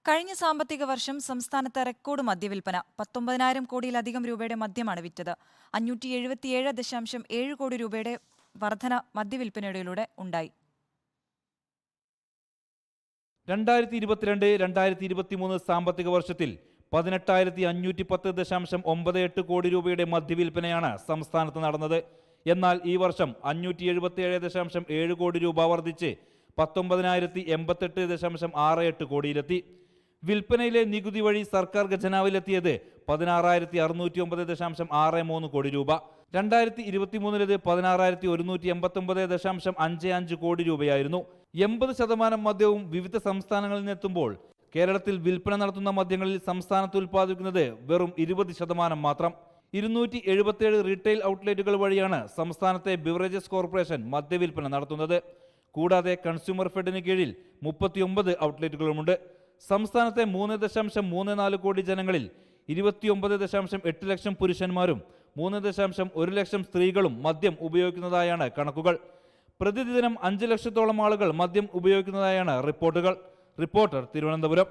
കഴിഞ്ഞ സാമ്പത്തിക വർഷം സംസ്ഥാനത്ത് റെക്കോർഡ് മദ്യവിൽപ്പന 19,000 കോടിയിലധികം രൂപയുടെ മദ്യമാണ് വിറ്റത്. 577.7 കോടി രൂപയുടെ വർധന മദ്യവിൽപ്പനയിലൂടെ ഉണ്ടായി. 2022-2023 സാമ്പത്തിക വർഷത്തിൽ 18,510.98 കോടി രൂപയുടെ മദ്യവിൽപ്പനയാണ് സംസ്ഥാനത്ത് നടന്നത്. എന്നാൽ ഈ വർഷം 577.7 കോടി രൂപ വർദ്ധിച്ച് 19,088.68 കോടിയിലെത്തി. വിൽപ്പനയിലെ നികുതി വഴി സർക്കാർ ഖജനാവിലെത്തിയത് 16,609.63 കോടി രൂപ. 2023 16,189.55 കോടി രൂപയായിരുന്നു. 80% മദ്യവും വിവിധ സംസ്ഥാനങ്ങളിൽ നിന്നെത്തുമ്പോൾ കേരളത്തിൽ വിൽപ്പന നടത്തുന്ന മദ്യങ്ങളിൽ സംസ്ഥാനത്ത് ഉൽപ്പാദിപ്പിക്കുന്നത് വെറും 20% മാത്രം. 277 റീറ്റെയിൽ ഔട്ട്ലെറ്റുകൾ വഴിയാണ് സംസ്ഥാനത്തെ ബിവറേജസ് കോർപ്പറേഷൻ മദ്യവിൽപ്പന നടത്തുന്നത്. കൂടാതെ കൺസ്യൂമർ ഫെഡിന് കീഴിൽ 39 ഔട്ട്ലെറ്റുകളുമുണ്ട്. സംസ്ഥാനത്തെ 3.34 കോടി ജനങ്ങളിൽ 29.8 ലക്ഷം പുരുഷന്മാരും 3.1 ലക്ഷം സ്ത്രീകളും മദ്യം ഉപയോഗിക്കുന്നതായാണ് കണക്കുകൾ. പ്രതിദിനം 5 ലക്ഷത്തോളം ആളുകൾ മദ്യം ഉപയോഗിക്കുന്നതായാണ് റിപ്പോർട്ടുകൾ. റിപ്പോർട്ടർ, തിരുവനന്തപുരം.